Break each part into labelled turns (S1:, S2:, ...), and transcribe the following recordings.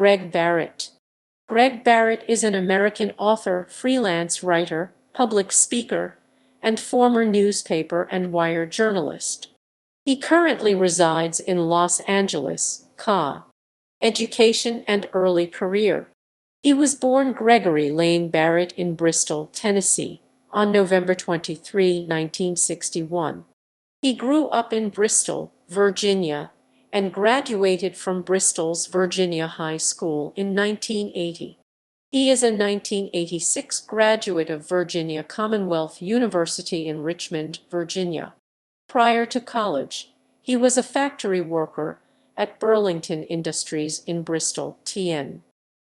S1: Greg Barrett. Greg Barrett is an American author, freelance writer, public speaker, and former newspaper and wire journalist. He currently resides in Los Angeles, CA. Education and early career. He was born Gregory Lane Barrett in Bristol, Tennessee, on November 23, 1961. He grew up in Bristol, Virginia, and graduated from Bristol's Virginia High School in 1980. He is a 1986 graduate of Virginia Commonwealth University in Richmond, Virginia. Prior to college, he was a factory worker at Burlington Industries in Bristol, TN.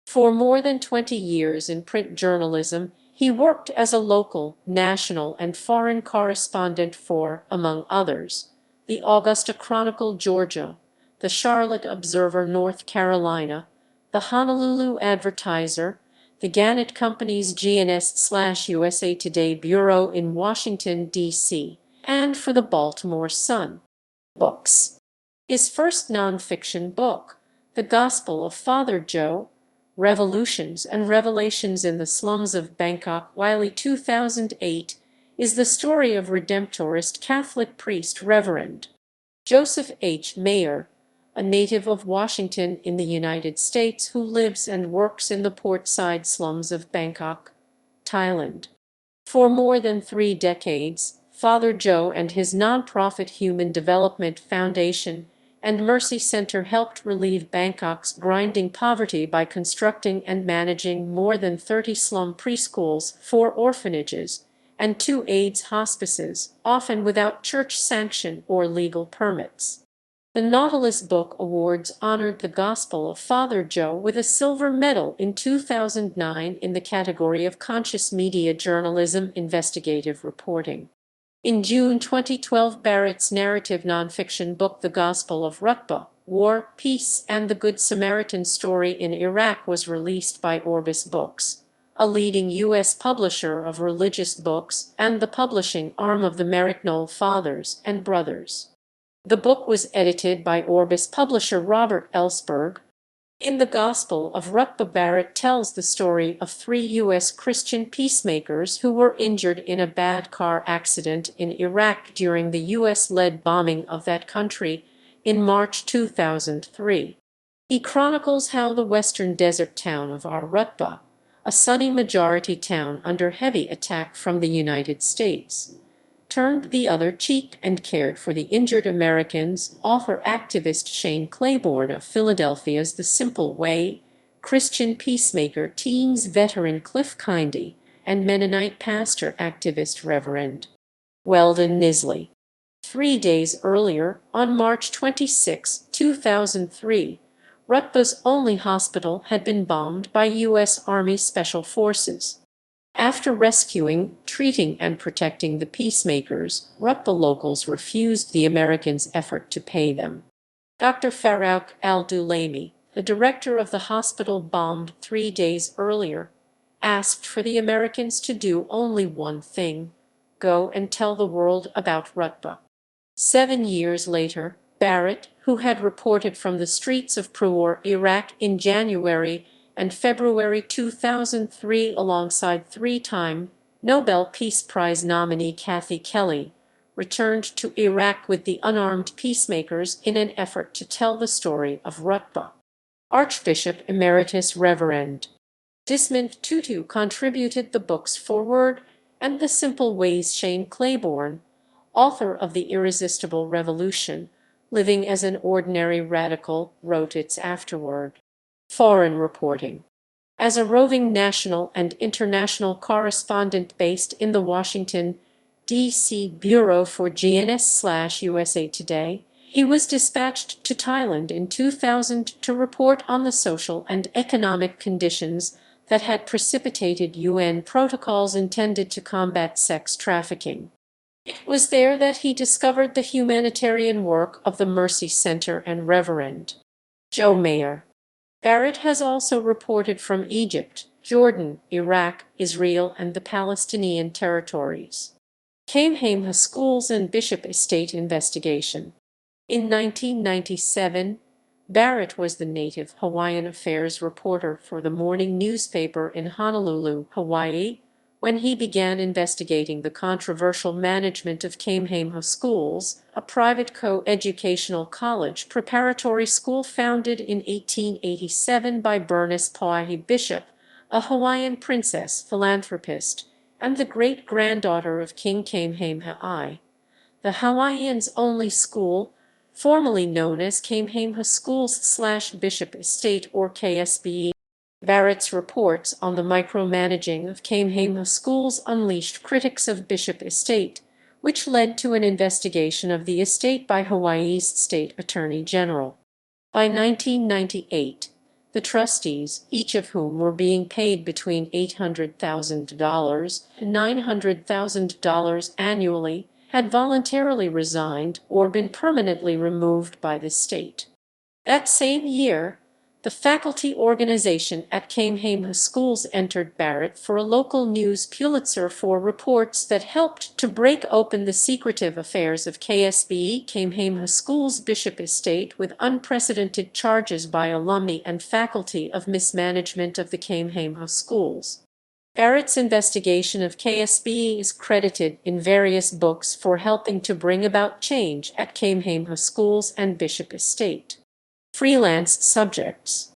S1: For more than 20 years in print journalism, he worked as a local, national, and foreign correspondent for, among others, the Augusta Chronicle, Georgia, the Charlotte Observer, North Carolina, the Honolulu Advertiser, the Gannett Company's GNS/USA Today Bureau in Washington, D.C., and for the Baltimore Sun. Books. His first nonfiction book, The Gospel of Father Joe, Revolutions and Revelations in the Slums of Bangkok, Wiley, 2008, is the story of Redemptorist Catholic priest Reverend Joseph H. Mayer, a native of Washington in the United States who lives and works in the portside slums of Bangkok, Thailand. For more than 3 decades, Father Joe and his nonprofit Human Development Foundation and Mercy Center helped relieve Bangkok's grinding poverty by constructing and managing more than 30 slum preschools, 4 orphanages, and 2 AIDS hospices, often without church sanction or legal permits. The Nautilus Book Awards honored The Gospel of Father Joe with a silver medal in 2009 in the category of Conscious Media Journalism Investigative Reporting. In June 2012, Barrett's narrative nonfiction book The Gospel of Rutba, War, Peace, and the Good Samaritan Story in Iraq was released by Orbis Books, a leading U.S. publisher of religious books and the publishing arm of the Maryknoll Fathers and Brothers. The book was edited by Orbis publisher Robert Ellsberg. In The Gospel of Rutba, Barrett tells the story of 3 U.S. Christian peacemakers who were injured in a bad car accident in Iraq during the U.S.-led bombing of that country in March 2003. He chronicles how the western desert town of Rutba, a Sunni majority town under heavy attack from the United States, turned the other cheek and cared for the injured Americans. Author-activist Shane Claiborne of Philadelphia's The Simple Way, Christian peacemaker teams veteran Cliff Kindy, and Mennonite pastor-activist Reverend Weldon Nisley. 3 days earlier, on March 26, 2003, Rutba's only hospital had been bombed by U.S. Army Special Forces. After rescuing, treating, and protecting the peacemakers, Rutba locals refused the Americans' effort to pay them. Dr. Farouk al-Dulaimi, the director of the hospital bombed 3 days earlier, asked for the Americans to do only one thing: go and tell the world about Rutba. 7 years later, Barrett, who had reported from the streets of Peshawar, Iraq in January and February 2003 alongside 3-time Nobel Peace Prize nominee Kathy Kelly, returned to Iraq with the unarmed peacemakers in an effort to tell the story of Rutba. Archbishop Emeritus Reverend Desmond Tutu contributed the book's foreword, and The Simple Ways. Shane Claiborne, author of The Irresistible Revolution, Living as an Ordinary Radical, wrote its afterword. Foreign reporting. As a roving national and international correspondent based in the Washington, D.C. Bureau for GNS/USA Today, he was dispatched to Thailand in 2000 to report on the social and economic conditions that had precipitated UN protocols intended to combat sex trafficking. It was there that he discovered the humanitarian work of the Mercy Center and Reverend Joe Mayer. Barrett has also reported from Egypt, Jordan, Iraq, Israel, and the Palestinian territories. Kamehameha Schools and Bishop Estate investigation. In 1997, Barrett was the native Hawaiian affairs reporter for the morning newspaper in Honolulu, Hawaii, when he began investigating the controversial management of Kamehameha Schools, a private co-educational college preparatory school founded in 1887 by Bernice Pauahi Bishop, a Hawaiian princess philanthropist, and the great-granddaughter of King Kamehameha I. The Hawaiians' only school, formerly known as Kamehameha Schools/Bishop Estate or KSBE. Barrett's reports on the micromanaging of Kamehameha Schools unleashed critics of Bishop Estate, which led to an investigation of the estate by Hawaii's state attorney general. By 1998, the trustees, each of whom were being paid between $800,000 and $900,000 annually, had voluntarily resigned or been permanently removed by the state. That same year, the faculty organization at Kamehameha Schools entered Barrett for a local news Pulitzer for reports that helped to break open the secretive affairs of KSBE Kamehameha Schools Bishop Estate with unprecedented charges by alumni and faculty of mismanagement of the Kamehameha Schools. Barrett's investigation of KSBE is credited in various books for helping to bring about change at Kamehameha Schools and Bishop Estate. Freelance Subjects.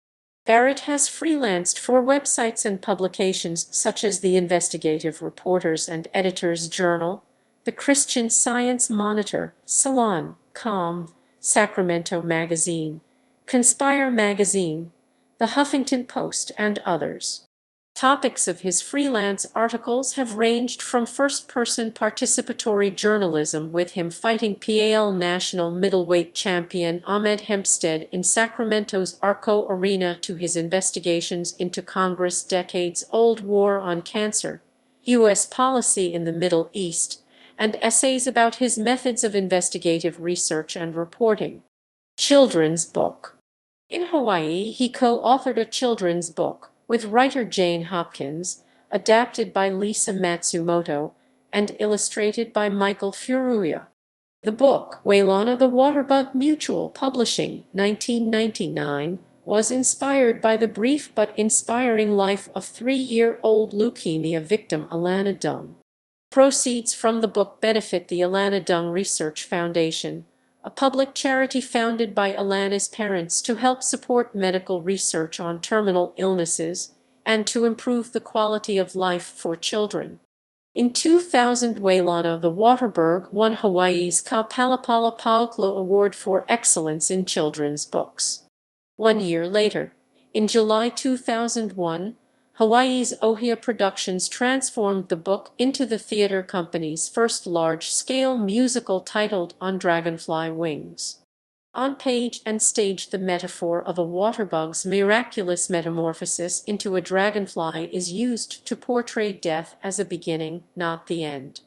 S1: Barrett has freelanced for websites and publications such as the Investigative Reporters and Editors Journal, the Christian Science Monitor, Salon.com, Sacramento Magazine, Conspire Magazine, the Huffington Post, and others. Topics of his freelance articles have ranged from first-person participatory journalism with him fighting PAL national middleweight champion Ahmed Hempstead in Sacramento's Arco Arena to his investigations into Congress' decades-old war on cancer, U.S. policy in the Middle East, and essays about his methods of investigative research and reporting. Children's book. In Hawaii, he co-authored a children's book with writer Jane Hopkins, adapted by Lisa Matsumoto, and illustrated by Michael Furuya. The book, Wailana the Waterbug Mutual Publishing, 1999, was inspired by the brief but inspiring life of 3-year-old leukemia victim Alana Dung. Proceeds from the book benefit the Alana Dung Research Foundation, a public charity founded by Alana's parents to help support medical research on terminal illnesses and to improve the quality of life for children. In 2000, Wailana the Waterbug won Hawaii's Ka Palapala Pauklo Award for Excellence in Children's Books. 1 year later, in July 2001, Hawaii's Ohia Productions transformed the book into the theater company's first large-scale musical titled On Dragonfly Wings. On page and stage, the metaphor of a waterbug's miraculous metamorphosis into a dragonfly is used to portray death as a beginning, not the end.